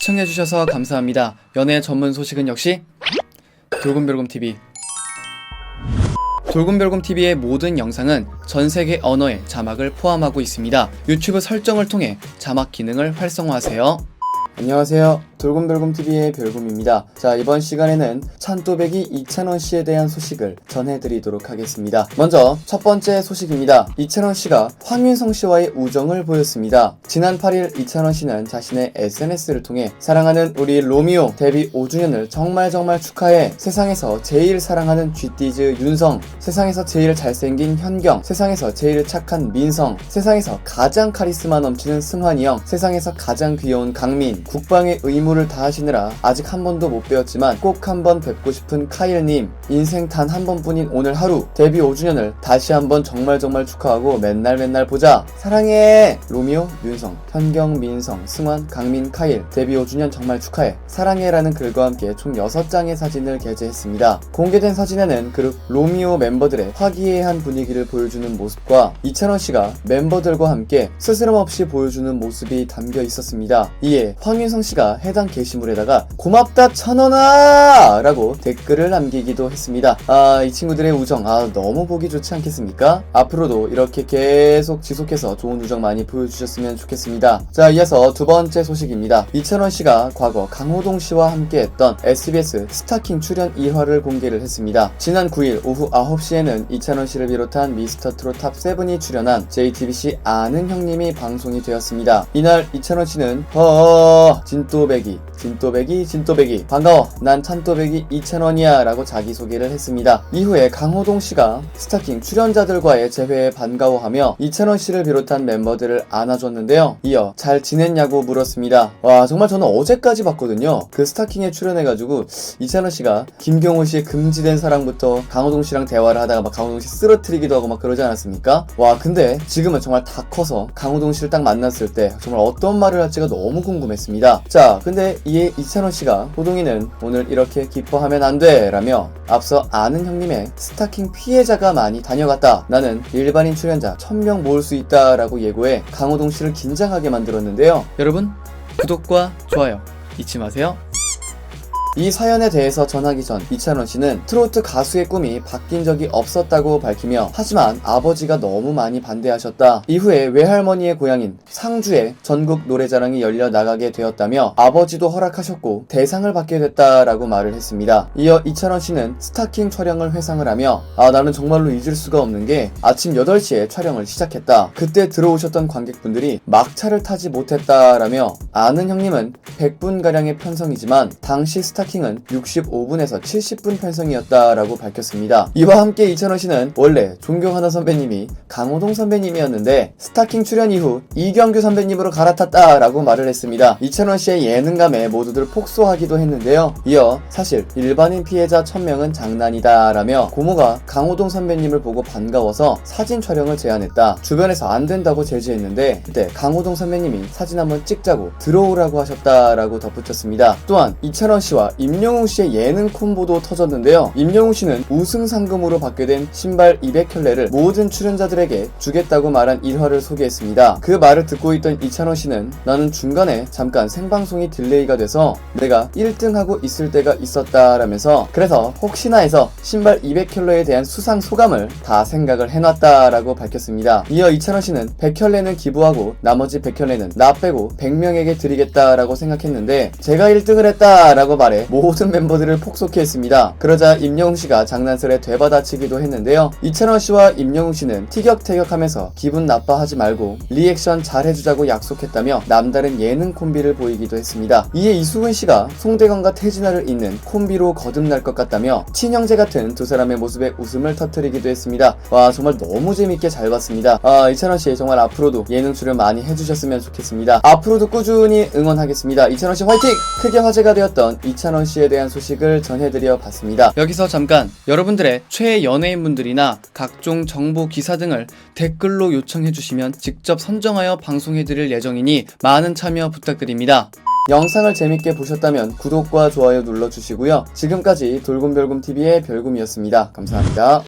시청해주셔서 감사합니다. 연애 전문 소식은 역시 돌곰별곰TV. 돌곰별곰TV의 모든 영상은 전세계 언어의 자막을 포함하고 있습니다. 유튜브 설정을 통해 자막 기능을 활성화하세요. 안녕하세요. 돌곰별곰TV의 별곰입니다. 자, 이번 시간에는 찬또배기 이찬원씨에 대한 소식을 전해드리도록 하겠습니다. 먼저 첫 번째 소식입니다. 이찬원씨가 황윤성씨와의 우정을 보였습니다. 지난 8일 이찬원씨는 자신의 SNS를 통해 사랑하는 우리 로미오 데뷔 5주년을 정말 축하해. 세상에서 제일 사랑하는 쥐띠즈 윤성, 세상에서 제일 잘생긴 현경, 세상에서 제일 착한 민성, 세상에서 가장 카리스마 넘치는 승환이 형, 세상에서 가장 귀여운 강민, 국방의 의무를 다하시느라 아직 한 번도 못 배웠지만 꼭 한번 뵙고 싶은 카일님, 인생 단 한 번뿐인 오늘 하루 데뷔 5주년을 다시 한번 정말 축하하고 맨날 보자. 사랑해. 로미오, 윤성, 현경, 민성, 승환, 강민, 카일 데뷔 5주년 정말 축하해. 사랑해라는 글과 함께 총 6장의 사진을 게재했습니다. 공개된 사진에는 그룹 로미오 멤버들의 화기애애한 분위기를 보여주는 모습과 이찬원씨가 멤버들과 함께 스스럼없이 보여주는 모습이 담겨 있었습니다. 이에 황윤성씨가 해당 게시물에다가 고맙다 찬원아! 라고 댓글을 남기기도 했습니다. 이 친구들의 우정 너무 보기 좋지 않겠습니까? 앞으로도 이렇게 계속 지속해서 좋은 우정 많이 보여주셨으면 좋겠습니다. 자, 이어서 두 번째 소식입니다. 이찬원씨가 과거 강호동씨와 함께했던 SBS 스타킹 출연 1화를 공개를 했습니다. 지난 9일 오후 9시에는 이찬원씨를 비롯한 미스터트롯 탑7이 출연한 JTBC 아는 형님이 방송이 되었습니다. 이날 이찬원씨는 진또배기 반가워, 난 찬또배기 이찬원이야 라고 자기소개를 했습니다. 이후에 강호동씨가 스타킹 출연자들과의 재회에 반가워하며 이찬원씨를 비롯한 멤버들을 안아줬는데요. 이어 잘 지냈냐고 물었습니다. 와, 정말 저는 어제까지 봤거든요. 그 스타킹에 출연해가지고 이찬원씨가 김경호씨의 금지된 사랑부터 강호동씨랑 대화를 하다가 막 강호동씨 쓰러뜨리기도 하고 막 그러지 않았습니까? 와, 근데 지금은 정말 다 커서 강호동씨를 딱 만났을 때 정말 어떤 말을 할지가 너무 궁금했습니다. 자, 근데 이에 이찬원씨가 호동이는 오늘 이렇게 기뻐하면 안 돼 라며 앞서 아는 형님의 스타킹 피해자가 많이 다녀갔다, 나는 일반인 출연자 1000명 모을 수 있다 라고 예고해 강호동씨를 긴장하게 만들었는데요. 여러분, 구독과 좋아요 잊지 마세요. 이 사연에 대해서 전하기 전 이찬원씨는 트로트 가수의 꿈이 바뀐 적이 없었다고 밝히며, 하지만 아버지가 너무 많이 반대하셨다. 이후에 외할머니의 고향인 상주에 전국 노래자랑이 열려 나가게 되었다며 아버지도 허락하셨고 대상을 받게 됐다라고 말을 했습니다. 이어 이찬원씨는 스타킹 촬영을 회상을 하며 나는 정말로 잊을 수가 없는 게 아침 8시에 촬영을 시작했다. 그때 들어오셨던 관객분들이 막차를 타지 못했다라며, 아는 형님은 100분가량의 편성이지만 당시 스타킹은 65분에서 70분 편성이었다라고 밝혔습니다. 이와 함께 이찬원씨는 원래 존경하는 선배님이 강호동 선배님이었는데 스타킹 출연 이후 이경규 선배님으로 갈아탔다라고 말을 했습니다. 이찬원씨의 예능감에 모두들 폭소하기도 했는데요. 이어 사실 일반인 피해자 1000명은 장난이다 라며 고모가 강호동 선배님을 보고 반가워서 사진 촬영을 제안했다. 주변에서 안 된다고 제지했는데 그때 강호동 선배님이 사진 한번 찍자고 들어오라고 하셨다라고 덧붙였습니다. 또한 이찬원씨와 임영웅씨의 예능 콤보도 터졌는데요. 임영웅씨는 우승 상금으로 받게 된 신발 200켤레를 모든 출연자들에게 주겠다고 말한 일화를 소개했습니다. 그 말을 듣고 있던 이찬원씨는 나는 중간에 잠깐 생방송이 딜레이가 돼서 내가 1등하고 있을 때가 있었다라면서, 그래서 혹시나 해서 신발 200켤레에 대한 수상 소감을 다 생각을 해놨다라고 밝혔습니다. 이어 이찬원씨는 100켤레는 기부하고 나머지 100켤레는 나 빼고 100명에게 드리겠다라고 생각했는데 제가 1등을 했다라고 말해 모든 멤버들을 폭소케 했습니다. 그러자 임영웅씨가 장난스레 되받아치기도 했는데요. 이찬원씨와 임영웅씨는 티격태격하면서 기분 나빠하지 말고 리액션 잘 해주자고 약속했다며 남다른 예능 콤비를 보이기도 했습니다. 이에 이수근씨가 송대관과 태진아를 잇는 콤비로 거듭날 것 같다며 친형제 같은 두 사람의 모습에 웃음을 터뜨리기도 했습니다. 와, 정말 너무 재밌게 잘 봤습니다. 이찬원씨 정말 앞으로도 예능 출연 많이 해주셨으면 좋겠습니다. 앞으로도 꾸준히 응원하겠습니다. 이찬원씨 화이팅! 크게 화제가 되었던 이찬원씨에 대한 소식을 전해드려 봤습니다. 여기서 잠깐 여러분들의 최애 연예인분들이나 각종 정보 기사 등을 댓글로 요청해주시면 직접 선정하여 방송해드릴 예정이니 많은 참여 부탁드립니다. 영상을 재밌게 보셨다면 구독과 좋아요 눌러주시고요. 지금까지 돌곰별곰TV의 별곰이었습니다. 감사합니다.